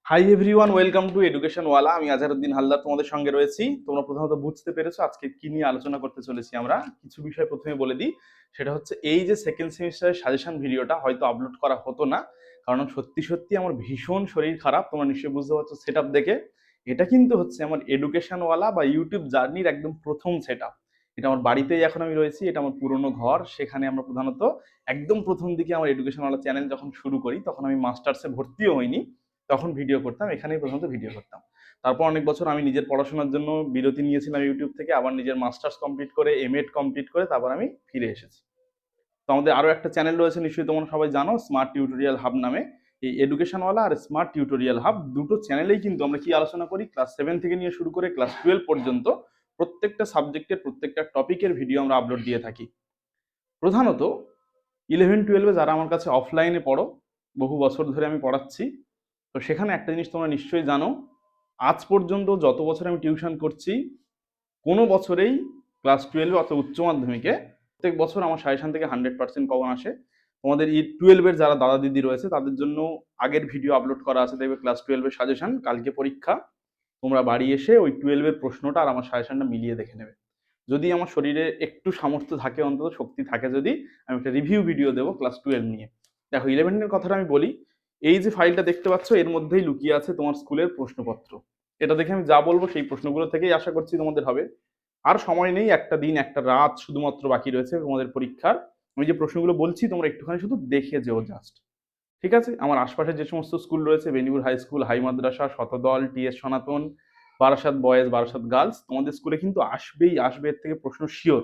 Hi everyone, welcome to education ওয়ালা। আমি আজহারউদ্দিন হালদার তোমাদের সঙ্গে রয়েছি। তোমরা প্রথমত বুঝতে পেরেছো আজকে কি নিয়ে আলোচনা করতে চলেছি। আমরা কিছু বিষয় প্রথমে বলে দিই। সেটা হচ্ছে এই যে সেকেন্ড সেমিস্টারের সাজেশন ভিডিওটা হয়তো আপলোড করা হতো না, কারণ সত্যি সত্যি আমার ভীষণ শরীর খারাপ। তোমরা নিশ্চয়ই বুঝতে পারছো সেট আপ দেখে। এটা কিন্তু হচ্ছে আমার এডুকেশন ওয়ালা বা ইউটিউব জার্নির একদম প্রথম সেট আপ। এটা আমার বাড়িতেই এখন আমি রয়েছি, এটা আমার পুরনো ঘর। সেখানে আমরা প্রধানত একদম প্রথম দিকে আমার এডুকেশন ওয়ালা চ্যানেল যখন শুরু করি, তখন আমি মাস্টার্সে ভর্তিও হইনি, তখন ভিডিও করতাম, এখানেই প্রথমত ভিডিও করতাম। তারপর অনেক বছর আমি নিজের পড়াশোনার জন্য বিরতি নিয়েছিলাম ইউটিউব থেকে, আবার নিজের মাস্টার্স কমপ্লিট করে এমএড কমপ্লিট করে তারপর আমি ফিরে এসেছি। তো আমাদের আরো একটা চ্যানেল রয়েছে, নিশ্চয়ই তোমরা সবাই জানো, স্মার্ট টিউটোরিয়াল হাব নামে। এই এডুকেশনওয়ালা আর স্মার্ট টিউটোরিয়াল হাব দুটো চ্যানেলেই কিন্তু আমরা কি আলোচনা করি, ক্লাস 7 থেকে নিয়ে শুরু করে ক্লাস 12 পর্যন্ত প্রত্যেকটা সাবজেক্টের প্রত্যেকটা টপিকের ভিডিও আমরা আপলোড দিয়ে থাকি। প্রধানত 11-12 যারা আমার কাছে অফলাইনে পড়ো, বহু বছর ধরে আমি পড়াচ্ছি, তো সেখানে একটা জিনিস তোমরা নিশ্চয়ই জানো, আজ পর্যন্ত যত বছর আমি টিউশন করছি, কোনো বছরেই ক্লাস 12 অথবা উচ্চ মাধ্যমিকে প্রত্যেক বছর আমার সাজেশন থেকে 100% কমন আসে। তোমাদের 12-এর যারা দাদা দিদি রয়েছে তাদের জন্য আগের ভিডিও আপলোড করা আছে, দেখবে ক্লাস 12-এর সাজেশন, কালকে পরীক্ষা। তোমরা বাড়ি এসে ওই 12-এর প্রশ্নটা আর আমার সাজেশনটা মিলিয়ে দেখে নেবে। যদি আমার শরীরে একটু সামর্থ্য থাকে, অন্তত শক্তি থাকে, যদি আমি একটা রিভিউ ভিডিও দেবো ক্লাস 12 নিয়ে। দেখো 11-এর কথাটা আমি বলি, এই যে ফাইলটা দেখতে পাচ্ছ এর মধ্যেই লুকিয়ে আছে তোমার স্কুলের প্রশ্নপত্র। এটা দেখে আমি যা বলবো সেই প্রশ্নগুলো থেকেই আশা করছি তোমাদের হবে। আর সময় নেই, একটা দিন একটা রাত শুধুমাত্র বাকি রয়েছে তোমাদের পরীক্ষার। আমি যে প্রশ্নগুলো বলছি তোমরা একটুখানি শুধু দেখে যেও জাস্ট। ঠিক আছে? আমার আশপাশে যে সমস্ত স্কুল রয়েছে, বেনিপুর হাই স্কুল, হাই মাদ্রাসা, শতদল, টিএস সনাতন, বারাসাত বয়েজ, বারাসাত গার্লস, তোমাদের স্কুলে কিন্তু আসবেই আসবে, এর থেকে প্রশ্ন শিওর।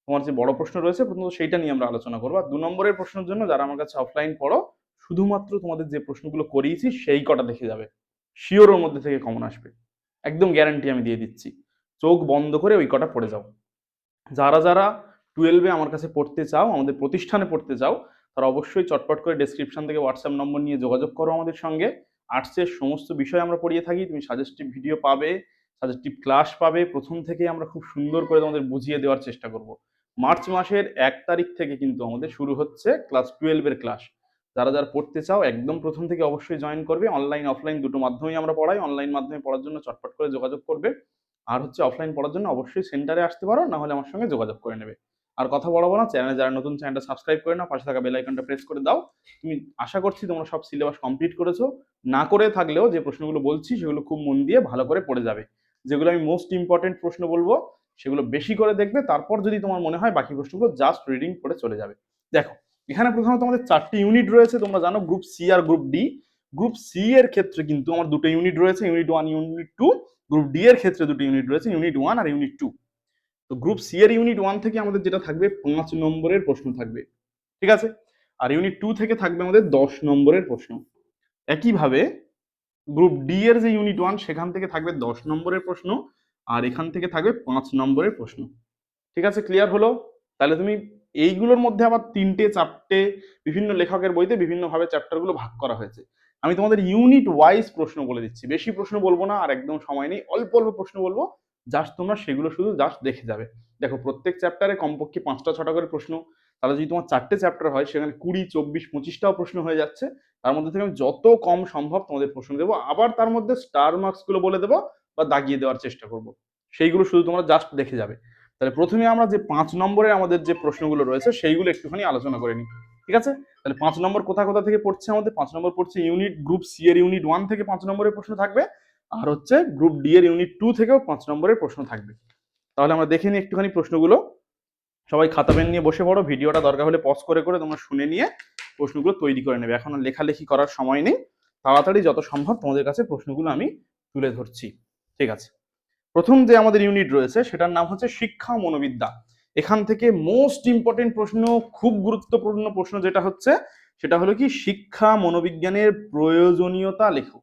তোমার যে বড় প্রশ্ন রয়েছে প্রথমত সেইটা নিয়ে আমরা আলোচনা করবো। আর 2 নম্বরের প্রশ্নের জন্য যারা আমার কাছে অফলাইন পড়ো, শুধুমাত্র তোমাদের যে প্রশ্নগুলো করিয়েছি সেই কটা দেখে যাবে, শিওর ওর মধ্যে থেকে কমন আসবে, একদম গ্যারান্টি আমি দিয়ে দিচ্ছি। চোখ বন্ধ করে ওই কটা পড়ে যাও। যারা যারা 12-এ আমার কাছে পড়তে চাও, আমাদের প্রতিষ্ঠানে পড়তে চাও, তারা অবশ্যই চটপট করে ডেসক্রিপশন থেকে হোয়াটসঅ্যাপ নম্বর নিয়ে যোগাযোগ করো আমাদের সঙ্গে। আর্টসের সমস্ত বিষয় আমরা পড়িয়ে থাকি, তুমি সাজেস্টিভ ভিডিও পাবে, সাজেস্টিভ ক্লাস পাবে। প্রথম থেকে আমরা খুব সুন্দর করে তোমাদের বুঝিয়ে দেওয়ার চেষ্টা করব। মার্চ মাসের 1 তারিখ থেকে কিন্তু আমাদের শুরু হচ্ছে ক্লাস 12-এর ক্লাস। যারা যারা পড়তে চাও একদম প্রথম থেকে অবশ্যই জয়েন করবে। অনলাইন অফলাইন দুটো মাধ্যমেই আমরা পড়াই। অনলাইন মাধ্যমে পড়ার জন্য চটপট করে যোগাযোগ করবে। আর হচ্ছে অফলাইন পড়ার জন্য অবশ্যই সেন্টারে আসতে পারো, না হলে আমার সঙ্গে যোগাযোগ করে নেবে। আর কথা বলবো না, চ্যানেলে যারা নতুন, চ্যানেলটা সাবস্ক্রাইব করে নাও, পাশে থাকা বেল আইকনটা প্রেস করে দাও। তুমি, আশা করছি তোমরা সব সিলেবাস কমপ্লিট করেছো। না করে থাকলেও যে প্রশ্নগুলো বলছি সেগুলো খুব মন দিয়ে ভালো করে পড়ে যাবে। যেগুলো আমি মোস্ট ইম্পর্টেন্ট প্রশ্ন বলবো সেগুলো বেশি করে দেখবে, তারপর যদি তোমার মনে হয় বাকি প্রশ্নগুলো জাস্ট রিডিং করে চলে যাবে। দেখো, এখানে প্রথমত আমাদের 4টি ইউনিট রয়েছে, তোমরা জানো, গ্রুপ সি আর গ্রুপ ডি। গ্রুপ সি এর ক্ষেত্রে কিন্তু আমার দুটো ইউনিট রয়েছে, ইউনিট 1, ইউনিট 2। গ্রুপ ডি এর ক্ষেত্রে দুটো ইউনিট রয়েছে, ইউনিট 1 আর ইউনিট 2। তো গ্রুপ সি এর ইউনিট 1 থেকে আমাদের যেটা থাকবে 5 নম্বরের প্রশ্ন থাকবে, ঠিক আছে? আর ইউনিট 2 থেকে থাকবে আমাদের 10 নম্বরের প্রশ্ন। একইভাবে গ্রুপ ডি এর যে ইউনিট 1 সেখান থেকে থাকবে 10 নম্বরের প্রশ্ন, আর এখান থেকে থাকবে 5 নম্বরের প্রশ্ন। ঠিক আছে? ক্লিয়ার হলো? তাহলে তুমি এইগুলোর মধ্যে আবার 3টে 4টে বিভিন্ন লেখকের বইতে বিভিন্নভাবে চ্যাপ্টারগুলো ভাগ করা হয়েছে। আমি তোমাদের ইউনিট ওয়াইজ প্রশ্ন বলে দিচ্ছি, বেশি প্রশ্ন বলবো না, আর একদম সময় নেই, অল্প অল্প প্রশ্ন বলবো, জাস্ট তোমরা সেগুলো শুধু জাস্ট দেখে যাবে। দেখো, প্রত্যেক চ্যাপ্টারে কমপক্ষে 5টা 6টা করে প্রশ্ন। তাহলে যদি তোমার 4টে চ্যাপ্টার হয়, সেখানে 20, 24, 25টাও প্রশ্ন হয়ে যাচ্ছে। তার মধ্যে থেকে আমি যত কম সম্ভব তোমাদের প্রশ্ন দেবো, আবার তার মধ্যে স্টার মার্কস গুলো বলে দেবো বা দাগিয়ে দেওয়ার চেষ্টা করবো। সেইগুলো শুধু তোমরা জাস্ট দেখে যাবে। তাহলে প্রথমে আমরা যে 5 নম্বরের আমাদের যে প্রশ্নগুলো রয়েছে সেইগুলো একটুখানি আলোচনা করে নিই, ঠিক আছে? তাহলে 5 নম্বর কোথা কোথা থেকে পড়ছে আমাদের? 5 নম্বর পড়ছে ইউনিট গ্রুপ সি এর ইউনিট 1 থেকে 5 নম্বরের প্রশ্ন থাকবে, আর হচ্ছে গ্রুপ ডি এর ইউনিট 2 থেকেও 5 নম্বরের প্রশ্ন থাকবে। তাহলে আমরা দেখে নিই একটুখানি প্রশ্নগুলো। সবাই খাতা পেন নিয়ে বসে পড়ো, ভিডিওটা দরকার হলে পজ করে করে তোমরা শুনে নিয়ে প্রশ্নগুলো তৈরি করে নেবে। এখন আর লেখালেখি করার সময় নেই, তাড়াতাড়ি যত সম্ভব তোমাদের কাছে প্রশ্নগুলো আমি তুলে ধরছি, ঠিক আছে? প্রথম যে আমাদের ইউনিট রয়েছে সেটার নাম হচ্ছে শিক্ষা মনোবিদ্যা। এখান থেকে মোস্ট ইম্পর্টেন্ট প্রশ্ন, খুব গুরুত্বপূর্ণ প্রশ্ন যেটা হচ্ছে, সেটা হলো কি, শিক্ষা মনোবিজ্ঞানের প্রয়োজনীয়তা লেখো।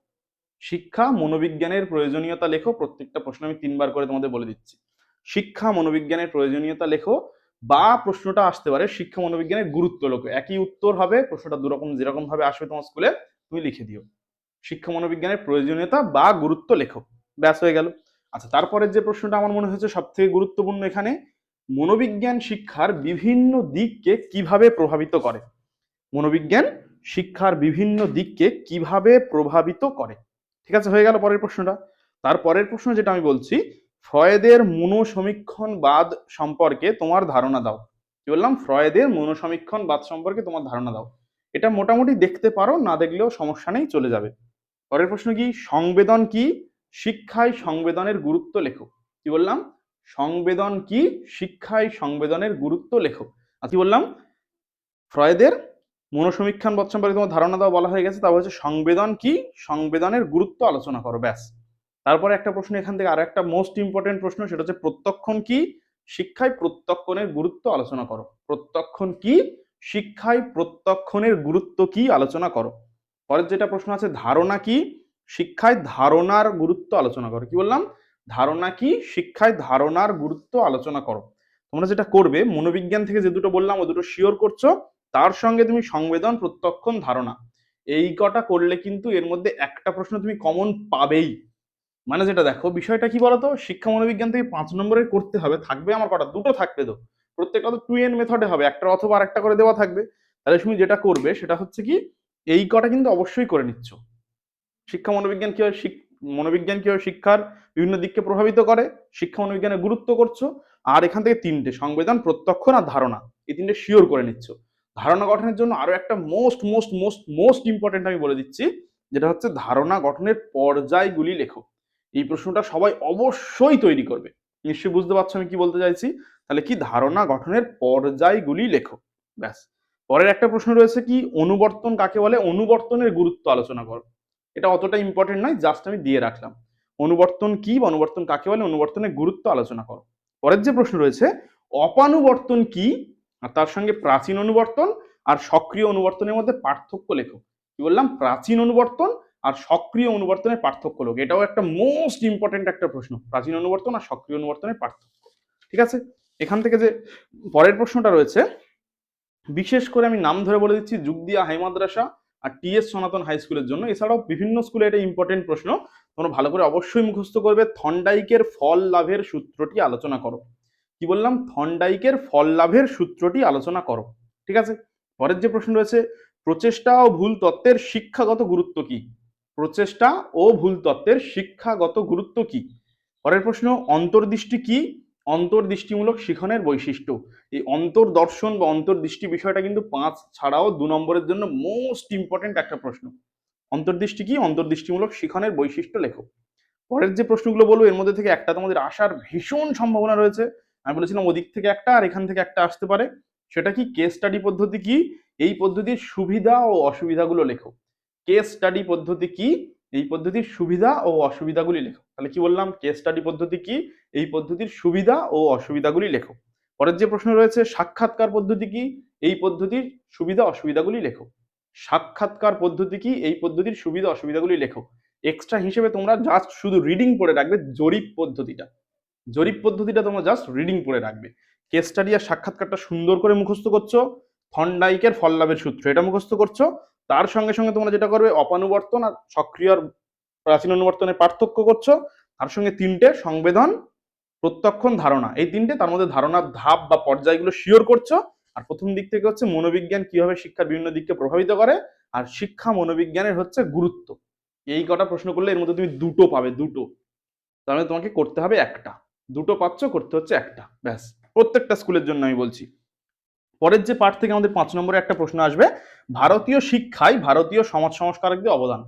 শিক্ষা মনোবিজ্ঞানের প্রয়োজনীয়তা লেখো। প্রত্যেকটা প্রশ্ন আমি 3বার করে তোমাদের বলে দিচ্ছি। শিক্ষা মনোবিজ্ঞানের প্রয়োজনীয়তা লেখো, বা প্রশ্নটা আসতে পারে শিক্ষা মনোবিজ্ঞানের গুরুত্ব লেখো। একই উত্তর হবে, প্রশ্নটা দুরকম, যেরকম ভাবে আসবে তোমার স্কুলে তুমি লিখে দিও, শিক্ষা মনোবিজ্ঞানের প্রয়োজনীয়তা বা গুরুত্ব লেখো। ব্যাস, হয়ে গেল। আচ্ছা, তারপরের যে প্রশ্নটা আমার মনে হচ্ছে সব থেকে গুরুত্বপূর্ণ এখানে, মনোবিজ্ঞান শিক্ষার বিভিন্ন দিককে কিভাবে প্রভাবিত করে। মনোবিজ্ঞান শিক্ষার বিভিন্ন দিককে কিভাবে প্রভাবিত করে। ঠিক আছে, হয়ে গেল পরের প্রশ্নটা। তারপরের প্রশ্ন যেটা আমি বলছি, ফ্রয়েডের মনোসমীক্ষণবাদ সম্পর্কে তোমার ধারণা দাও। কি বললাম? ফ্রয়েডের মনোসমীক্ষণবাদ সম্পর্কে তোমার ধারণা দাও। এটা মোটামুটি দেখতে পারো, না দেখলেও সমস্যা নেই, চলে যাবে। পরের প্রশ্ন কি? সংবেদন কি? শিক্ষায় সংবেদনের গুরুত্ব লেখো। কি বললাম? সংবেদন কি? শিক্ষায় সংবেদনের গুরুত্ব লেখো। আর কি বললাম? ফ্রয়েডের মনোসমীক্ষণবাদ সম্পর্কে তোমার ধারণা দাও বলা হয়ে গেছে, তা হচ্ছে সংবেদন কি? সংবেদনের গুরুত্ব আলোচনা করো, ব্যাস। তারপরে একটা প্রশ্ন এখান থেকে, আরো একটা মোস্ট ইম্পর্টেন্ট প্রশ্ন, সেটা হচ্ছে প্রত্যক্ষণ কি? শিক্ষায় প্রত্যক্ষণের গুরুত্ব আলোচনা করো। প্রত্যক্ষণ কি? শিক্ষায় প্রত্যক্ষণের গুরুত্ব কি আলোচনা করো। পরের যেটা প্রশ্ন আছে, ধারণা কি? শিক্ষায় ধারণার গুরুত্ব আলোচনা করো। কি বললাম? ধারণা কি? শিক্ষায় ধারণার গুরুত্ব আলোচনা করো। তোমরা যেটা করবে, মনোবিজ্ঞান থেকে যে দুটো বললাম ও দুটো শিওর করছো, তার সঙ্গে তুমি সংবেদন, প্রত্যক্ষণ, ধারণা, এই কটা করলে কিন্তু এর মধ্যে একটা প্রশ্ন তুমি কমন পাবেই। মানে যেটা দেখো, বিষয়টা কি বলতো, শিক্ষা মনোবিজ্ঞান থেকে 5 নম্বরের করতে হবে, থাকবে আমার কটা, দুটো থাকবে তো, প্রত্যেকটা তো 2N মেথডে হবে, একটা অথবা আরেকটা করে দেওয়া থাকবে। তাহলে তুমি যেটা করবে সেটা হচ্ছে কি, এই কটা কিন্তু অবশ্যই করে নিচ্ছ। শিক্ষা মনোবিজ্ঞান কিভাবে মনোবিজ্ঞান কিভাবে শিক্ষার বিভিন্ন দিককে প্রভাবিত করে, শিক্ষা মনোবিজ্ঞানের গুরুত্ব করছো, আর এখান থেকে তিনটে, সংবেদন, প্রত্যক্ষণ আর ধারণা, এই তিনটে শিওর করে নিচ্ছ। ধারণা গঠনের জন্য আরো একটা most most most most important আমি বলে দিচ্ছি, যেটা হচ্ছে ধারণা গঠনের পর্যায়গুলি লেখো। এই প্রশ্নটা সবাই অবশ্যই তৈরি করবে, নিশ্চয়ই বুঝতে পারছো আমি কি বলতে চাইছি। তাহলে কি? ধারণা গঠনের পর্যায়গুলি লেখো, ব্যাস। পরের একটা প্রশ্ন রয়েছে কি, অনুবর্তন কাকে বলে? অনুবর্তনের গুরুত্ব আলোচনা করো। এটা অতটা ইম্পর্টেন্ট নয়, জাস্ট আমি দিয়ে রাখলাম। অনুবর্তন কি বা অনুবর্তন কাকে বলে, অনুবর্তনের গুরুত্ব আলোচনা করো। পরের যে প্রশ্ন রয়েছে, অপানুবর্তন কি, আর তার সঙ্গে প্রাচীন অনুবর্তন আর সক্রিয় অনুবর্তনের মধ্যে পার্থক্য লেখো। কি বললাম? প্রাচীন অনুবর্তন আর সক্রিয় অনুবর্তনের পার্থক্য লেখো। এটাও একটা মোস্ট ইম্পর্টেন্ট একটা প্রশ্ন, প্রাচীন অনুবর্তন আর সক্রিয় অনুবর্তনের পার্থক্য। ঠিক আছে, এখান থেকে যে পরের প্রশ্নটা রয়েছে, বিশেষ করে আমি নাম ধরে বলে দিচ্ছি, যুগদিয়া হাই মাদ্রাসা আর টিএস সনাতন হাই স্কুলের জন্য। এছাড়াও বিভিন্ন স্কুলে এটা ইম্পর্টেন্ট প্রশ্ন, তোমরা ভালো করে অবশ্যই মুখস্থ করবে। থর্নডাইকের ফল লাভের সূত্রটি আলোচনা করো। কি বললাম? থর্নডাইকের ফল লাভের সূত্রটি আলোচনা করো। ঠিক আছে, পরের যে প্রশ্ন রয়েছে, প্রচেষ্টা ও ভুল তত্ত্বের শিক্ষাগত গুরুত্ব কি? প্রচেষ্টা ও ভুল তত্ত্বের শিক্ষাগত গুরুত্ব কি? পরের প্রশ্ন, অন্তর্দৃষ্টি কি? অন্তর্দৃষ্টিমূলক শিখনের বৈশিষ্ট্য। এই অন্তর্দর্শন বা অন্তর্দৃষ্টি বিষয়টা কিন্তু 5 ছাড়াও 2 নম্বরের জন্য মোস্ট ইম্পর্টেন্ট একটা প্রশ্ন। অন্তর্দৃষ্টি কি? অন্তর্দৃষ্টিমূলক শিখনের বৈশিষ্ট্য লেখো। পরের যে প্রশ্নগুলো বলবো, এর মধ্যে থেকে একটা তোমাদের আসার ভীষণ সম্ভাবনা রয়েছে। আমি বলেছিলাম ওদিক থেকে একটা আর এখান থেকে একটা আসতে পারে। সেটা কি? কেস স্টাডি পদ্ধতি কি? এই পদ্ধতির সুবিধা ও অসুবিধাগুলো লেখো। কেস স্টাডি পদ্ধতি কি? এই পদ্ধতির সুবিধা ও অসুবিধাগুলি লেখো। তাহলে কি বললাম? কেস স্টাডি পদ্ধতি কি? এই পদ্ধতির সুবিধা ও অসুবিধাগুলি লেখো। পরের যে প্রশ্ন রয়েছে, সাক্ষাৎকার পদ্ধতি কি? এই পদ্ধতির সুবিধা অসুবিধাগুলি লেখো। সাক্ষাৎকার পদ্ধতি কি? এই পদ্ধতির সুবিধা অসুবিধাগুলি লেখো। এক্সট্রা হিসেবে তোমরা জাস্ট শুধু রিডিং পড়ে রাখবে, জরিপ পদ্ধতিটা। জরিপ পদ্ধতিটা তোমরা জাস্ট রিডিং পড়ে রাখবে। কেস স্টাডি আর সাক্ষাৎকারটা সুন্দর করে মুখস্থ করছো। থর্নডাইকের ফল লাভের সূত্র এটা মুখস্থ করছো। তার সঙ্গে সঙ্গে তোমরা যেটা করবে, অপানুবর্তন আর সক্রিয় আর প্রাচীন অনুবর্তনের পার্থক্য করছো। তার সঙ্গে তিনটে, সংবেদন, প্রত্যক্ষণ, ধারণা, এই তিনটে, তার মধ্যে ধারণার ধাপ বা পর্যায়গুলো শিওর করছো। আর প্রথম দিক থেকে হচ্ছে মনোবিজ্ঞান কিভাবে শিক্ষার বিভিন্ন দিককে প্রভাবিত করে, আর শিক্ষা মনোবিজ্ঞানের হচ্ছে গুরুত্ব। এই কটা প্রশ্ন করলে এর মধ্যে তুমি দুটো পাবে, দুটো। তাহলে তোমাকে করতে হবে একটা। দুটো পাচ্ছ, করতে হচ্ছে একটা, ব্যাস। প্রত্যেকটা স্কুলের জন্য আমি বলছি। পরের যে পার্ট থেকে আমাদের 5 নম্বরে একটা প্রশ্ন আসবে, ভারতীয় শিক্ষায় ভারতীয় সমাজ সংস্কারকদের অবদান।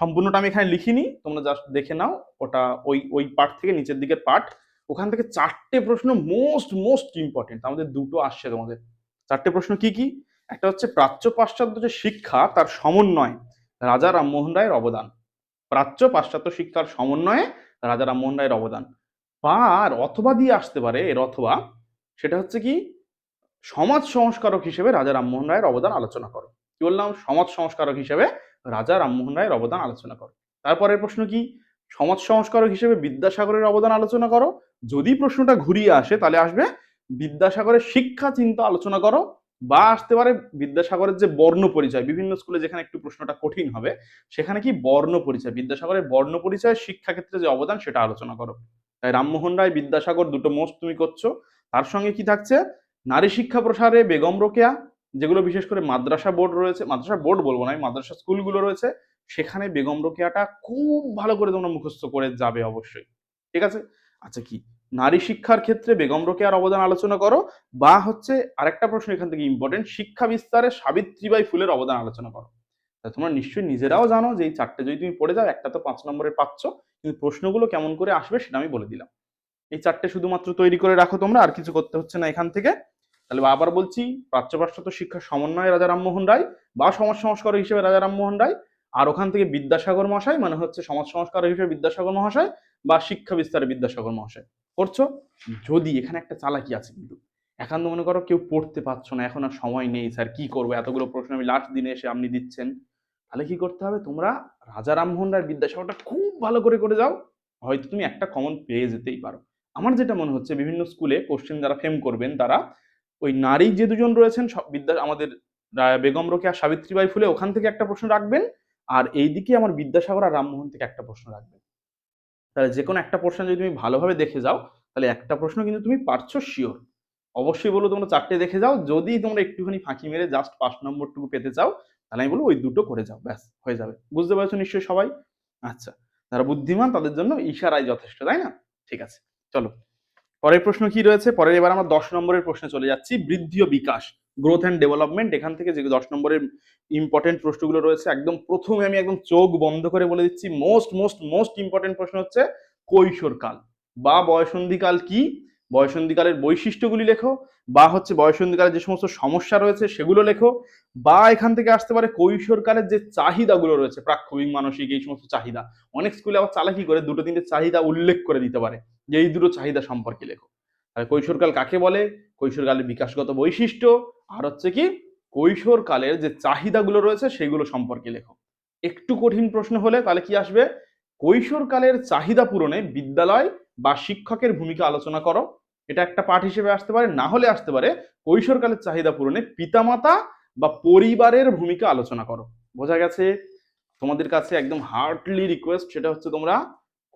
সম্পূর্ণটা আমি এখানে লিখিনি, তোমরা জাস্ট দেখে নাও, ওটা ওই ওই পার্ট থেকে নিচের দিকের পার্ট। ওখান থেকে 4টে প্রশ্ন মোস্ট মোস্ট ইম্পর্টেন্ট, আমাদের দুটো আসছে তোমাদের। 4টে প্রশ্ন কি কি? একটা হচ্ছে, প্রাচ্য পাশ্চাত্য যে শিক্ষা তার সমন্বয় রাজা রামমোহন রায়ের অবদান। প্রাচ্য পাশ্চাত্য শিক্ষার সমন্বয়ে রাজা রামমোহন রায়ের অবদান। বা আর অথবা দিয়ে আসতে পারে, এর অথবা, সেটা হচ্ছে কি, সমাজ সংস্কারক হিসেবে রাজা রামমোহন রায়ের অবদান আলোচনা করো। কি বললাম? সমাজ সংস্কারক হিসেবে রাজা রামমোহন রায়ের অবদান আলোচনা করো। তারপরের প্রশ্ন কি? সমাজ সংস্কারক হিসেবে বিদ্যাসাগরের অবদান আলোচনা করো। যদি প্রশ্নটা ঘুরিয়ে আসে তাহলে আসবে বিদ্যাসাগরের শিক্ষা চিন্তা আলোচনা করো। বা আসতে পারে বিদ্যাসাগরের যে বর্ণ পরিচয়, বিভিন্ন স্কুলে যেখানে একটু প্রশ্নটা কঠিন হবে, সেখানে কি বর্ণ পরিচয়, বিদ্যাসাগরের বর্ণ পরিচয় শিক্ষা ক্ষেত্রে যে অবদান সেটা আলোচনা করো। তাই রামমোহন রায়, বিদ্যাসাগর, দুটো মোস্ট তুমি করছো। তার সঙ্গে কি থাকছে? নারী শিক্ষা প্রসারে বেগম রোকেয়া যেগুলো বিশেষ করে মাদ্রাসা বোর্ড রয়েছে, মাদ্রাসা বোর্ড বলবো না, মাদ্রাসা স্কুলগুলো রয়েছে, সেখানে বেগম রোকেয়াটা খুব ভালো করে তোমরা মুখস্থ করে যাবে অবশ্যই। ঠিক আছে? আচ্ছা, কি নারী শিক্ষার ক্ষেত্রে বেগম রোকেয়ার অবদান আলোচনা করো, বা হচ্ছে আরেকটা প্রশ্ন এখান থেকে ইম্পর্টেন্ট, শিক্ষা বিস্তারে সাবিত্রীবাই ফুলের অবদান আলোচনা করো। তোমরা নিশ্চয়ই নিজেরাও জানো যে এই চারটে যদি তুমি পড়ে যাও, একটা তো 5 নম্বরের পাচ্ছ, কিন্তু প্রশ্নগুলো কেমন করে আসবে সেটা আমি বলে দিলাম। এই চারটে শুধুমাত্র তৈরি করে রাখো তোমরা, আর কিছু করতে হচ্ছে না এখান থেকে। তাহলে আবার বলছি, প্রাচ্য পাশ্চাত্য শিক্ষা সমন্বয় রাজা রামমোহন রায় বা সমাজ সংস্কারক হিসেবে রাজা রামমোহন রায়, আর ওখান থেকে বিদ্যাসাগর মহাশয়, মানে হচ্ছে সমাজ সংস্কারক হিসেবে বিদ্যাসাগর মহাশয়, বা শিক্ষা বিস্তারে বিদ্যাসাগর মহাশয় করছো। যদি এখানে একটা চালাকি আছে কিন্তু, এখন তো মনে করো কেউ পড়তে পারছো না, এখন আর সময় নেই, স্যার কি করবো, এতগুলো প্রশ্ন আমি লাস্ট দিনে এসে আপনি দিচ্ছেন, তাহলে কি করতে হবে, তোমরা রাজা রামমোহন রায় বিদ্যাসাগরটা খুব ভালো করে করে যাও, হয়তো তুমি একটা কমন পেয়ে যেতেই পারো। আমার যেটা মনে হচ্ছে, বিভিন্ন স্কুলে কোশ্চেন যারা ফেম করবেন তারা ওই নারী যে দুজন রয়েছেন আমাদের বেগম রোকেয়া সাবিত্রীবাই ফুলে, ওখান থেকে একটা প্রশ্ন রাখবেন, আর এইদিকে আমার বিদ্যাসাগর আর রামমোহন থেকে একটা প্রশ্ন রাখবেন। তাহলে যে কোনো একটা প্রশ্ন যদি তুমি ভালোভাবে দেখে যাও, তাহলে একটা প্রশ্ন কিন্তু তুমি পারছো শিওর। অবশ্যই বলো তোমরা চারটে দেখে যাও, যদি তোমরা একটুখানি ফাঁকি মেরে জাস্ট 5 নম্বরটুকু পেতে চাও, তাহলে আমি বলবো ওই দুটো করে যাও, ব্যাস হয়ে যাবে। বুঝতে পারছো নিশ্চয়ই সবাই? আচ্ছা, যারা বুদ্ধিমান তাদের জন্য ইশারাই যথেষ্ট, তাই না? ঠিক আছে, চলো পরের প্রশ্ন কি রয়েছে। পরের এবার আমরা 10 নম্বরের প্রশ্নে চলে যাচ্ছি, বৃদ্ধি ও বিকাশ, গ্রোথ অ্যান্ড ডেভেলপমেন্ট। এখান থেকে যে 10 নম্বরের ইম্পর্টেন্ট প্রশ্নগুলো রয়েছে, একদম প্রথমে আমি একদম চোখ বন্ধ করে বলে দিচ্ছি, মোস্ট মোস্ট মোস্ট ইম্পর্টেন্ট প্রশ্ন হচ্ছে কৈশোরকাল বা বয়সন্ধিকাল কি, বয়সন্ধিকালের বৈশিষ্ট্যগুলি লেখো, বা হচ্ছে বয়সন্ধিকালের যে সমস্ত সমস্যা রয়েছে সেগুলো লেখো, বা এখান থেকে আসতে পারে কৈশোরকালের যে চাহিদাগুলো রয়েছে, প্রাক্ষবিক মানসিক এই সমস্ত চাহিদা। অনেক স্কুলে আবার চালাকি করে দুটো তিনটে চাহিদা উল্লেখ করে দিতে পারে, যে এই দুটো চাহিদা সম্পর্কে লেখো। আর কৈশোরকাল কাকে বলে, কৈশোরকালের বিকাশগত বৈশিষ্ট্য, আর হচ্ছে কি কৈশোরকালের যে চাহিদাগুলো রয়েছে সেগুলো সম্পর্কে লেখো। একটু কঠিন প্রশ্ন হলে তাহলে কি আসবে, কৈশোরকালের চাহিদা পূরণে বিদ্যালয় বা শিক্ষকের ভূমিকা আলোচনা করো, এটা একটা পাঠ হিসেবে আসতে পারে। না হলে আসতে পারে কৈশোরকালের চাহিদা পূরণে পিতামাতা বা পরিবারের ভূমিকা আলোচনা করো। বোঝা গেছে? তোমাদের কাছে একদম হার্টলি রিকোয়েস্ট, সেটা হচ্ছে তোমরা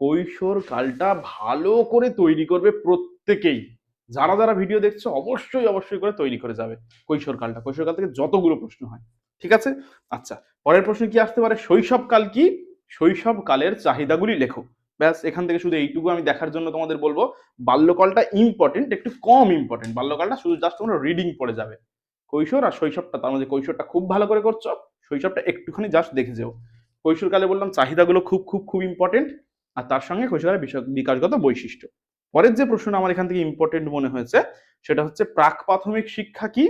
কৈশোর কালটা ভালো করে তৈরি করবে প্রত্যেকেই। যারা যারা ভিডিও দেখছো অবশ্যই অবশ্যই করে তৈরি করে যাবে কৈশোর কালটা, কৈশোর কাল থেকে যতগুলো প্রশ্ন হয়। ঠিক আছে? আচ্ছা, পরের প্রশ্ন কি আসতে পারে, শৈশবকাল কি, শৈশবকালের চাহিদাগুলি লেখো। ব্যাস, এখান থেকে শুধু এইটুকু আমি দেখার জন্য তোমাদের বলবো, বাল্যকালটা ইম্পর্টেন্ট, একটু কম ইম্পর্টেন্ট, বাল্যকালটা শুধু জাস্ট তোমরা রিডিং পড়ে যাবে। কৈশোর আর শৈশবটা, তার মধ্যে কৈশোরটা খুব ভালো করে করছো, শৈশবটা একটুখানি জাস্ট দেখে যেও। কৈশোরকালে বললাম চাহিদাগুলো খুব খুব খুব ইম্পর্টেন্ট, আর তার সঙ্গে কৈশোরের বিকাশগত বৈশিষ্ট্য। পরের যে প্রশ্নটা আমার এখান থেকে ইম্পর্টেন্ট মনে হয়েছে, সেটা হচ্ছে প্রাক প্রাথমিক শিক্ষা কি,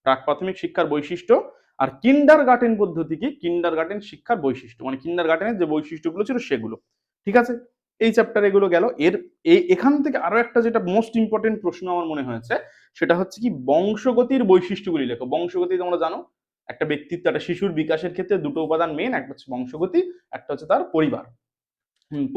প্রাক প্রাথমিক শিক্ষার বৈশিষ্ট্য, আর কিন্ডার গার্ডেন পদ্ধতি কি, কিন্ডার গার্ডেন শিক্ষার বৈশিষ্ট্য, মানে কিন্ডার গার্ডেনের যে বৈশিষ্ট্যগুলো ছিল সেগুলো। ঠিক আছে, এই চ্যাপ্টার এগুলো গেল। এখান থেকে আরো একটা যেটা মোস্ট ইম্পর্টেন্ট প্রশ্ন আমার মনে হয়েছে, সেটা হচ্ছে কি বংশগতির বৈশিষ্ট্যগুলি লেখো। বংশগতি তোমরা জানো, একটা ব্যক্তিত্ব, একটা শিশুর বিকাশের ক্ষেত্রে দুটো উপাদান মেন, একটা হচ্ছে বংশগতি, একটা হচ্ছে তার পরিবার,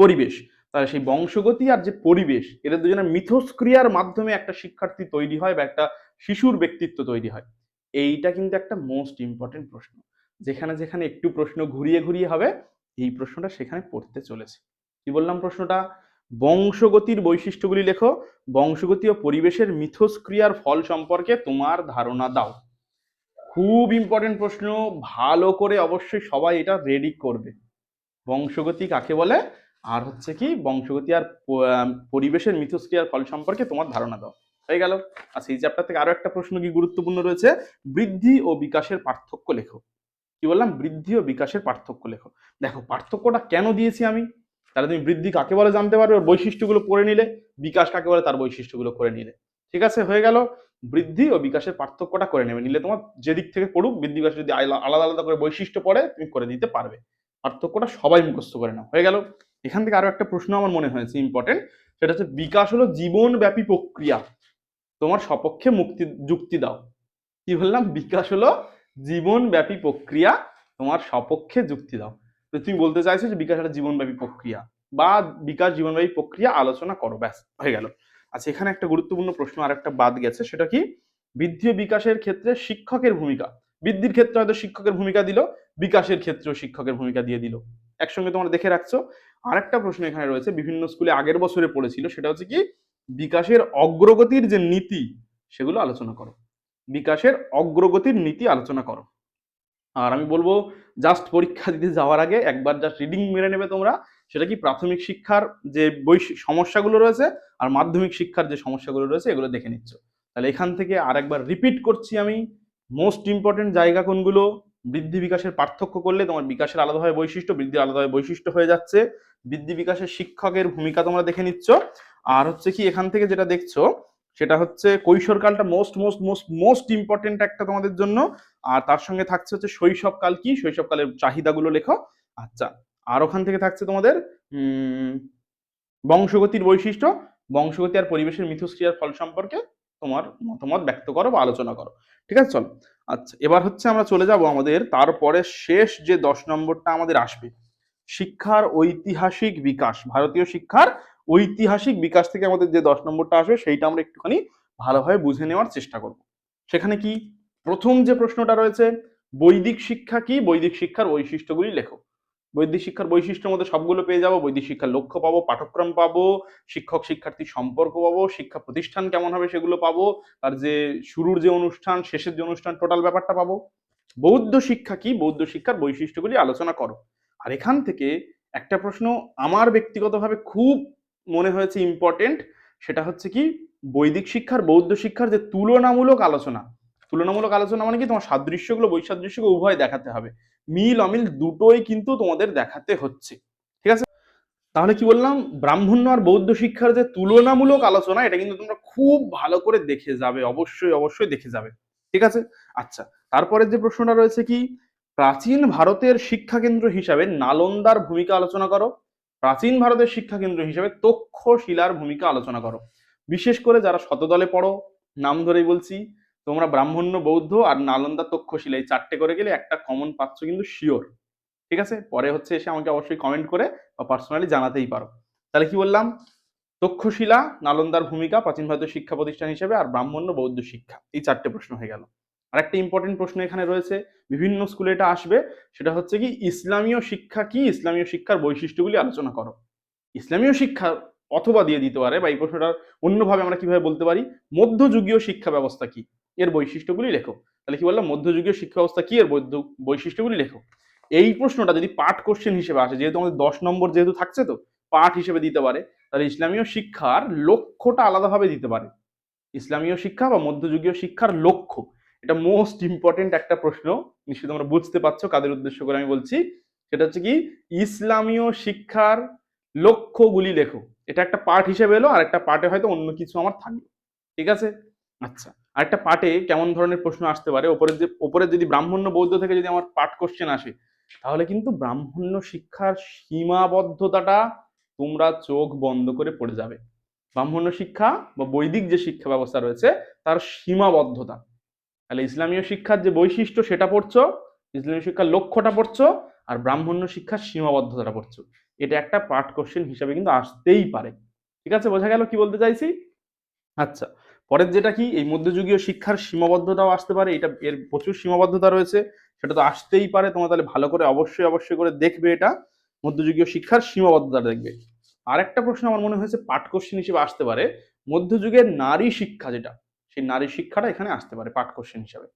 পরিবেশ। তাহলে সেই বংশগতি আর যে পরিবেশ, এদের দুজনের মিথস্ক্রিয়ার মাধ্যমে একটা শিক্ষার্থী তৈরি হয় বা একটা শিশুর ব্যক্তিত্ব তৈরি হয়। এইটা কিন্তু একটা মোস্ট ইম্পর্টেন্ট প্রশ্ন, যেখানে যেখানে একটু প্রশ্ন ঘুরিয়ে ঘুরিয়ে হবে, এই প্রশ্নটা সেখানে পড়তে চলেছে। কি বললাম প্রশ্নটা, বংশগতির বৈশিষ্ট্যগুলি লেখো, বংশগতি ও পরিবেশের মিথস্ক্রিয়ার ফল সম্পর্কে তোমার ধারণা দাও। খুব ইম্পর্টেন্ট প্রশ্ন, ভালো করে অবশ্যই সবাই এটা রেডি করবে। বংশগতি কাকে বলে, আর হচ্ছে কি বংশগতি আর পরিবেশের মিথস্ক্রিয়ার ফল সম্পর্কে তোমার ধারণা দাও। হয়ে গেল। আচ্ছা, এই চ্যাপ্টার থেকে আরো একটা প্রশ্ন কি গুরুত্বপূর্ণ রয়েছে, বৃদ্ধি ও বিকাশের পার্থক্য লেখো। কি বললাম, বৃদ্ধি ও বিকাশের পার্থক্য লেখো। দেখো পার্থক্যটা কেন দিয়েছি আমি, তাহলে তুমি বৃদ্ধি কাকে বলে জানতে পারবে, ওর বৈশিষ্ট্যগুলো পড়ে নিলে, বিকাশ কাকে বলে তার বৈশিষ্ট্যগুলো করে নিলে। ঠিক আছে, হয়ে গেল। বৃদ্ধি ও বিকাশের পার্থক্যটা করে নেবে, নিলে তোমার যেদিক থেকে পড়ুক, বৃদ্ধি বিকাশ যদি আলাদা আলাদা করে বৈশিষ্ট্য পড়ে তুমি করে দিতে পারবে। পার্থক্যটা সবাই মুখস্থ করে নাও। হয়ে গেল। এখান থেকে আরো একটা প্রশ্ন আমার মনে হয়েছে ইম্পর্টেন্ট, সেটা হচ্ছে বিকাশ হলো জীবনব্যাপী প্রক্রিয়া, তোমার সপক্ষে যুক্তি দাও। কি বললাম, বিকাশ হলো জীবনব্যাপী প্রক্রিয়া, তোমার সপক্ষে যুক্তি দাও। তো তুমি বলতে চাইছো যে বিকাশ একটা জীবনব্যাপী প্রক্রিয়া, বা বিকাশ জীবনব্যাপী প্রক্রিয়া আলোচনা করো, ব্যাস হয়ে গেল। আচ্ছা, এখানে একটা গুরুত্বপূর্ণ প্রশ্ন আর একটা বাদ গেছে, সেটা কি বৃদ্ধি ও বিকাশের ক্ষেত্রে শিক্ষকের ভূমিকা। বৃদ্ধির ক্ষেত্রে হয়তো শিক্ষকের ভূমিকা দিল, বিকাশের ক্ষেত্রেও শিক্ষকের ভূমিকা দিয়ে দিল, একসঙ্গে তোমরা দেখে রাখছো। আরেকটা প্রশ্ন এখানে রয়েছে, বিভিন্ন স্কুলে আগের বছরে পড়েছিল, সেটা হচ্ছে কি বিকাশের অগ্রগতির যে নীতি সেগুলো আলোচনা করো। বিকাশের অগ্রগতির নীতি আলোচনা করো। আর আমি বলবো জাস্ট পরীক্ষা দিতে যাওয়ার আগে একবার জাস্ট রিডিং মেরে নেবে তোমরা, সেটা কি প্রাথমিক শিক্ষার যে সমস্যাগুলো রয়েছে আর মাধ্যমিক শিক্ষার যে সমস্যাগুলো রয়েছে এগুলো দেখে নিচ্ছ। তাহলে এখান থেকে আর একবার রিপিট করছি আমি, মোস্ট ইম্পর্টেন্ট জায়গা কোনগুলো, বৃদ্ধি বিকাশের পার্থক্য করলে তোমার বিকাশের আলাদাভাবে বৈশিষ্ট্য, বৃদ্ধির আলাদাভাবে বৈশিষ্ট্য হয়ে যাচ্ছে। বৃদ্ধি বিকাশের শিক্ষকের ভূমিকা তোমরা দেখে নিচ্ছ। আর হচ্ছে কি এখান থেকে যেটা দেখছো সেটা হচ্ছে কৈশোরকালটা most most most most important একটা তোমাদের জন্য। আর তার সঙ্গে থাকছে হচ্ছে শৈশবকাল কি, শৈশবকালের চাহিদাগুলো লেখো। আচ্ছা, আর ওখান থেকে থাকছে তোমাদের বংশগতির বৈশিষ্ট্য, বংশগতি আর পরিবেশের মিথস্ক্রিয়ার ফল সম্পর্কে তোমার মতামত ব্যক্ত করো বা আলোচনা করো। ঠিক আছে, চলো। আচ্ছা, এবার হচ্ছে আমরা চলে যাব আমাদের তারপরে শেষ যে 10 নম্বরটা আমাদের আসবে, শিক্ষার ঐতিহাসিক বিকাশ। ভারতীয় শিক্ষার ঐতিহাসিক বিকাশ থেকে আমাদের যে 10 নম্বরটা আসবে সেইটা আমরা একটুখানি ভালোভাবে বুঝে নেওয়ার চেষ্টা করব। সেখানে কি প্রথম যে প্রশ্নটা রয়েছে, বৈদিক শিক্ষা কি, বৈদিক শিক্ষার বৈশিষ্ট্যগুলি লেখো। বৈদিক শিক্ষার বৈশিষ্ট্যের মধ্যে সবগুলো পেয়ে যাবো, বৈদিক শিক্ষার লক্ষ্য পাবো, পাঠ্যক্রম পাবো, শিক্ষক শিক্ষার্থী সম্পর্ক পাবো, শিক্ষা প্রতিষ্ঠান কেমন হবে সেগুলো পাবো, আর যে শুরুর যে অনুষ্ঠান শেষের যে অনুষ্ঠান টোটাল ব্যাপারটা পাবো। বৌদ্ধ শিক্ষা কি, বৌদ্ধ শিক্ষার বৈশিষ্ট্যগুলি আলোচনা করো। আর এখান থেকে একটা প্রশ্ন আমার ব্যক্তিগতভাবে খুব মনে হয়েছে ইম্পর্টেন্ট, সেটা হচ্ছে কি বৈদিক শিক্ষার বৌদ্ধ শিক্ষার যে তুলনামূলক আলোচনা। তুলনামূলক আলোচনা মানে কি তোমার সাদৃশ্যগুলো বৈসাদৃশ্যগুলো উভয় দেখাতে হবে, মিল অমিল দুটোই কিন্তু তোমাদের দেখাতে হচ্ছে। ঠিক আছে, তাহলে কি বললাম, ব্রাহ্মণ্য আর বৌদ্ধ শিক্ষার যে তুলনামূলক আলোচনা এটা কিন্তু তোমরা খুব ভালো করে দেখে যাবে, অবশ্যই অবশ্যই দেখে যাবে। ঠিক আছে, আচ্ছা, তারপরে যে প্রশ্নটা রয়েছে কি, প্রাচীন ভারতের শিক্ষা কেন্দ্র হিসাবে নালন্দার ভূমিকা আলোচনা করো। প্রাচীন ভারতের শিক্ষা কেন্দ্র হিসাবে তক্ষশিলার ভূমিকা আলোচনা করো। বিশেষ করে যারা শতদলে পড়ো, নাম ধরেই বলছি, তোমরা ব্রাহ্মণ্য, বৌদ্ধ আর নালন্দা, তক্ষশিলা এই 4টে করে গেলে একটা কমন পাচ্ছ কিন্তু শিওর। ঠিক আছে, পরে হচ্ছে এসে আমাকে অবশ্যই কমেন্ট করে বা পার্সোনালি জানাতেই পারো। তাহলে কি বললাম, তক্ষশিলা, নালন্দার ভূমিকা প্রাচীন ভারতীয় শিক্ষা প্রতিষ্ঠান হিসেবে, আর ব্রাহ্মণ্য, বৌদ্ধ শিক্ষা, এই 4টে প্রশ্ন হয়ে গেল। আর একটা ইম্পর্টেন্ট প্রশ্ন এখানে রয়েছে, বিভিন্ন স্কুলে এটা আসবে, সেটা হচ্ছে কি ইসলামীয় শিক্ষা কি, ইসলামীয় শিক্ষার বৈশিষ্ট্যগুলি আলোচনা করো। ইসলামীয় শিক্ষা অথবা দিয়ে দিতে পারে, বা এই প্রশ্নটা অন্যভাবে আমরা কিভাবে বলতে পারি, মধ্যযুগীয় শিক্ষা ব্যবস্থা কি, এর বৈশিষ্ট্যগুলি লেখো। তাহলে কি বললাম, মধ্যযুগীয় শিক্ষা ব্যবস্থা কি, এর বৈশিষ্ট্যগুলি লেখো। এই প্রশ্নটা যদি পাঠ কোশ্চেন হিসেবে আসে, যেহেতু আমাদের 10 নম্বর যেহেতু থাকছে, তো পাঠ হিসেবে দিতে পারে, তাহলে ইসলামীয় শিক্ষার লক্ষ্যটা আলাদাভাবে দিতে পারে। ইসলামীয় শিক্ষা বা মধ্যযুগীয় শিক্ষার লক্ষ্য, এটা মোস্ট ইম্পর্টেন্ট একটা প্রশ্ন। নিশ্চয়ই তোমরা বুঝতে পারছো কাদের উদ্দেশ্য করে আমি বলছি। সেটা হচ্ছে কি ইসলামীয় শিক্ষার লক্ষ্যগুলি লেখো। এটা একটা পার্ট হিসেবে এলো, আর একটা পার্টে হয়তো অন্য কিছু আমার থাকবে। ঠিক আছে, আচ্ছা, আরেকটা পার্টে কেমন ধরনের প্রশ্ন আসতে পারে, ওপরে যদি ব্রাহ্মণ্য বৌদ্ধ থেকে যদি আমার পার্ট কোশ্চেন আসে, তাহলে কিন্তু ব্রাহ্মণ্য শিক্ষার সীমাবদ্ধতাটা তোমরা চোখ বন্ধ করে পড়ে যাবে। ব্রাহ্মণ্য শিক্ষা বা বৈদিক যে শিক্ষা ব্যবস্থা রয়েছে তার সীমাবদ্ধতা। তাহলে ইসলামীয় শিক্ষার যে বৈশিষ্ট্য সেটা পড়ছো, ইসলামীয় শিক্ষার লক্ষ্যটা পড়ছো, আর ব্রাহ্মণ্য শিক্ষার সীমাবদ্ধতাটা পড়ছো। এটা একটা পার্ট কোশ্চেন হিসাবে কিন্তু আসতেই পারে। ঠিক আছে, বোঝা গেল কি বলতে চাইছি? আচ্ছা, পরের যেটা কি, এই মধ্যযুগীয় শিক্ষার সীমাবদ্ধতাও আসতে পারে, এটা এর প্রচুর সীমাবদ্ধতা রয়েছে, সেটা তো আসতেই পারে। তোমরা তাহলে ভালো করে অবশ্যই অবশ্যই করে দেখবে, এটা মধ্যযুগীয় শিক্ষার সীমাবদ্ধতা দেখবে। আরেকটা প্রশ্ন আমার মনে হয়েছে পাঠ কোশ্চেন হিসেবে আসতে পারে, মধ্যযুগের নারী শিক্ষা যেটা, সেই নারী শিক্ষাটা এখানে আসতে পারে পাঠ কোশ্চেন হিসাবে।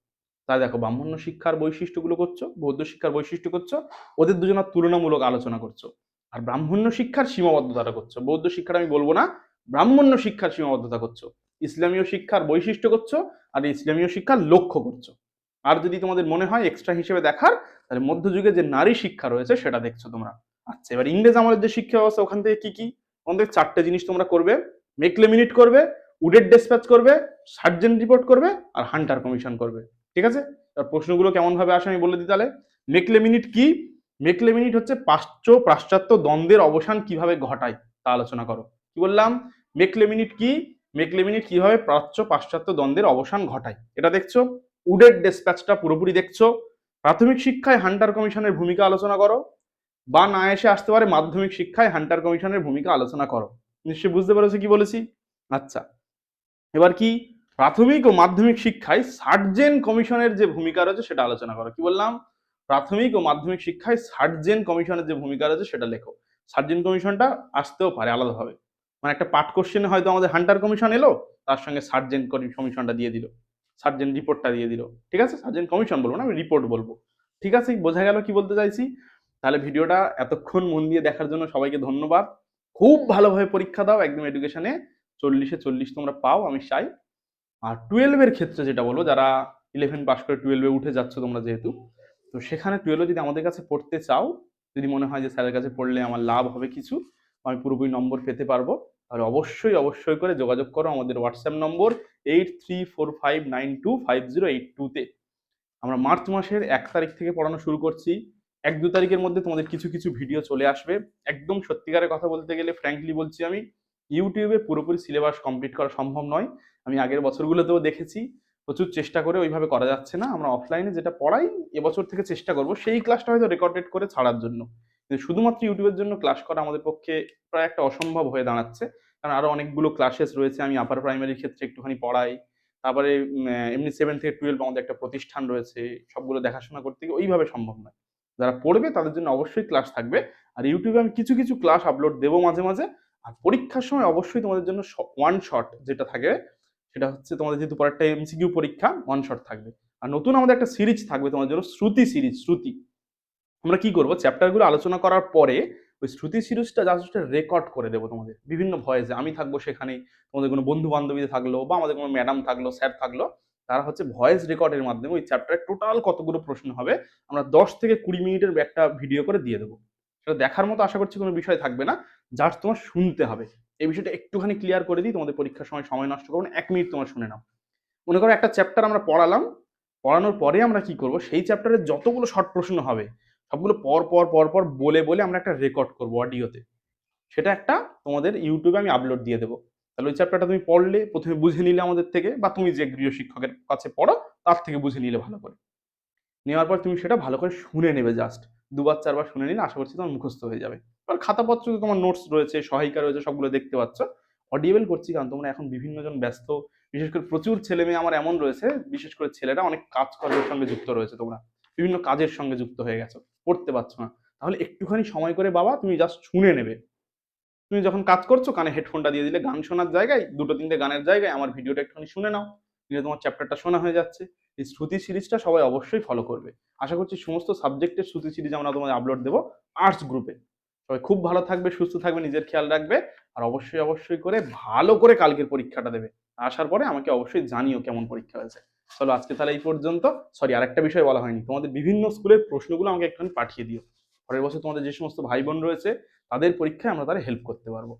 তাই দেখো, ব্রাহ্মণ্য শিক্ষার বৈশিষ্ট্যগুলো করছো, বৌদ্ধ শিক্ষার বৈশিষ্ট্য করছো, ওদের দুজনের তুলনামূলক আলোচনা করছো, আর ব্রাহ্মণ্য শিক্ষার সীমাবদ্ধতাটা করছো। বৌদ্ধ শিক্ষাটা আমি বলবো না, ব্রাহ্মণ্য শিক্ষার সীমাবদ্ধতা করছো, ইসলামীয় শিক্ষার বৈশিষ্ট্য করছো, আর ইসলামীয় শিক্ষার লক্ষ্য করছো। আর যদি তোমাদের মনে হয় এক্সট্রা হিসেবে দেখার, তাহলে মধ্যযুগে যে নারী শিক্ষা রয়েছে সেটা দেখছো তোমরা। আচ্ছা, এবার ইংরেজ আমলের যে শিক্ষা ব্যবস্থা, ওখান থেকে কি কি, ওখান থেকে 4টে জিনিস তোমরা করবে, মেকলে মিনিট করবে, উডেড ডেসপ্যাচ করবে, সার্জেন্ট রিপোর্ট করবে, আর হান্টার কমিশন করবে। ঠিক আছে, এবার প্রশ্নগুলো কেমন ভাবে আসে আমি বলে দিই তাহলে। মেকলে মিনিট কি, মেকলে মিনিট হচ্ছে প্রাচ্য পাশ্চাত্য দ্বন্দ্বের অবসান কিভাবে ঘটায় তা আলোচনা করো। কি বললাম, মেকলে মিনিট কি, মেকলে মিনিট কিভাবে প্রাচ্য পাশ্চাত্য দ্বন্দ্বের অবসান ঘটায় এটা দেখছো। উডেড ডেসপ্যাচটা পুরোপুরি দেখছো। প্রাথমিক শিক্ষায় হান্টার কমিশনের ভূমিকা আলোচনা করো, বা না এসে আসতে পারে মাধ্যমিক শিক্ষায় হান্টার কমিশনের ভূমিকা আলোচনা করো। নিশ্চয়ই বুঝতে পেরেছো কি বলেছি? আচ্ছা, এবার কি প্রাথমিক ও মাধ্যমিক শিক্ষায় সার্জেন্ট কমিশনের যে ভূমিকা রয়েছে সেটা আলোচনা করো। কি বললাম, প্রাথমিক ও মাধ্যমিক শিক্ষায় সার্জেন্ট কমিশনের যে ভূমিকা রয়েছে সেটা লেখো। সার্জেন্ট কমিশনটা আসতেও পারে আলাদাভাবে, মানে একটা পাঠ কোশ্চেনে হয়তো আমাদের হান্টার কমিশন এলো, তার সঙ্গে সার্জেন্ট কমিশনটা দিয়ে দিল। সার্জেন্ট রিপোর্টটা দিয়ে দিল, ঠিক আছে, সার্জেন্ট কমিশন বলবো না, আমি রিপোর্ট বলবো, ঠিক আছে, বোঝা গেল কি বলতে চাইছি। তাহলে ভিডিওটা এতক্ষণ মন দিয়ে দেখার জন্য সবাইকে ধন্যবাদ। খুব ভালোভাবে পরীক্ষা দাও, একদম এডুকেশনে 40-এ 40 তোমরা পাও আমি চাই। আর 12-এর ক্ষেত্রে যেটা বলো, যারা 11 পাস করে 12-এ উঠে যাচ্ছ তোমরা যেহেতু, তো সেখানে 12 যদি আমাদের কাছে পড়তে চাও, যদি মনে হয় যে স্যারের কাছে পড়লে আমার লাভ হবে কিছু, আমি পুরোপুরি নম্বর পেতে পারবো, তাহলে অবশ্যই অবশ্যই করে যোগাযোগ করো আমাদের হোয়াটসঅ্যাপ নম্বর 8345925082-তে। আমরা মার্চ মাসের 1 তারিখ থেকে পড়ানো শুরু করছি। 1-2 তারিখের মধ্যে তোমাদের কিছু কিছু ভিডিও চলে আসবে। একদম সত্যিকারের কথা বলতে গেলে ফ্র্যাঙ্কলি বলছি, আমি ইউটিউবে পুরোপুরি সিলেবাস কমপ্লিট করা সম্ভব নয়। আমি আগের বছরগুলোতেও দেখেছি প্রচুর চেষ্টা করে ওইভাবে করা যাচ্ছে না। আমরা অফলাইনে যেটা পড়াই এবছর থেকে চেষ্টা করব সেই ক্লাসটা হয়তো রেকর্ডেড করে ছাড়ার জন্য, কিন্তু শুধুমাত্র ইউটিউবের জন্য ক্লাস করা আমাদের পক্ষে প্রায় একটা অসম্ভব হয়ে দাঁড়াচ্ছে। কারণ আরো অনেকগুলো ক্লাসেস রয়েছে, আমি আপার প্রাইমারির ক্ষেত্রে একটুখানি পড়াই, তারপরে এমনি 7 থেকে 12 আমাদের একটা প্রতিষ্ঠান রয়েছে, সবগুলো দেখাশোনা করতে গিয়ে ওইভাবে সম্ভব নয়। যারা পড়বে তাদের জন্য অবশ্যই ক্লাস থাকবে। আর ইউটিউবে আমি কিছু কিছু ক্লাস আপলোড দেবো মাঝে মাঝে। আর পরীক্ষার সময় অবশ্যই তোমাদের জন্য ওয়ান শট যেটা থাকে, সেটা হচ্ছে তোমাদের যেহেতু পরেরটা এমসিকিউ পরীক্ষা, ওয়ান শট থাকবে। আর নতুন আমাদের একটা সিরিজ থাকবে তোমাদের জন্য, শ্রুতি সিরিজ। শ্রুতি আমরা কি করবো, চ্যাপ্টারগুলো আলোচনা করার পরে ওই শ্রুতি সিরিজটা জাস্ট রেকর্ড করে দেবো তোমাদের বিভিন্ন ভয়েসে। আমি থাকবো সেখানে, তোমাদের কোনো বন্ধু বান্ধবীদের থাকলো বা আমাদের কোনো ম্যাডাম থাকলো, স্যার থাকলো, তারা হচ্ছে ভয়েস রেকর্ডের মাধ্যমে ওই চ্যাপ্টারে টোটাল কতগুলো প্রশ্ন হবে আমরা 10 থেকে 20 মিনিটের একটা ভিডিও করে দিয়ে দেবো। সেটা দেখার মতো আশা করছি কোনো বিষয় থাকবে না, জাস্ট তোমার শুনতে হবে। এই বিষয়টা একটুখানি ক্লিয়ার করে দিই, তোমাদের পরীক্ষার সময় সময় নষ্ট করবো না, 1 মিনিট তোমার শুনে নাও। মনে করো একটা চ্যাপ্টার আমরা পড়ালাম, পড়ানোর পরে আমরা কি করব, সেই চ্যাপ্টারের যতগুলো শর্ট প্রশ্ন হবে সবগুলো পর পর পর পর বলে বলে আমরা একটা রেকর্ড করবো অডিওতে। সেটা একটা তোমাদের ইউটিউবে আমি আপলোড দিয়ে দেবো। তাহলে ওই চ্যাপ্টারটা তুমি পড়লে, প্রথমে বুঝে নিলে আমাদের থেকে, বা তুমি যে গৃহ শিক্ষকের কাছে পড়ো তার থেকে বুঝে নিলে ভালো করে, নেওয়ার পর তুমি সেটা ভালো করে শুনে নেবে, জাস্ট 2-4 বার শুনে নিলে আশা করছি তোমার মুখস্থ হয়ে যাবে। আর খাতাপত্র তোমার নোটস রয়েছে, সহায়িকা রয়েছে, সবগুলো দেখতে পাচ্ছ। অডিয়েবল করছি কারণ তোমরা এখন বিভিন্ন জন ব্যস্ত, বিশেষ করে প্রচুর ছেলে মেয়ে আমার এমন রয়েছে, বিশেষ করে ছেলেরা অনেক কাজকর্মের সঙ্গে যুক্ত রয়েছে, তোমরা বিভিন্ন কাজের সঙ্গে যুক্ত হয়ে গেছো, পড়তে পারছো না। তাহলে একটুখানি সময় করে বাবা তুমি জাস্ট শুনে নেবে। তুমি যখন কাজ করছো কানে হেডফোনটা দিয়ে দিলে, গান শোনার জায়গায় 2-3টে গানের জায়গায় আমার ভিডিওটা একটুখানি শুনে নাও, নিলে তোমার চ্যাপ্টারটা শোনা হয়ে যাচ্ছে। এই শ্রুতি সিরিজটা সবাই অবশ্যই ফলো করবে। আশা করছি সমস্ত সাবজেক্টের শ্রুতি সিরিজ আমরা তোমাদের আপলোড দেবো আর্টস গ্রুপে। সবাই খুব ভালো থাকবে, সুস্থ থাকবে, নিজের খেয়াল রাখবে। আর অবশ্যই অবশ্যই করে ভালো করে কালকের পরীক্ষাটা দেবে। আসার পরে আমাকে অবশ্যই জানিও কেমন পরীক্ষা হয়েছে। চলো আজকে তাহলে এই পর্যন্ত। সরি, আরেকটা বিষয় বলা হয়নি, তোমাদের বিভিন্ন স্কুলের প্রশ্নগুলো আমাকে একটুখানি পাঠিয়ে দিও। পরের বছর তোমাদের যে সমস্ত ভাই বোন রয়েছে তাদের পরীক্ষায় আমরা তারা হেল্প করতে পারবো।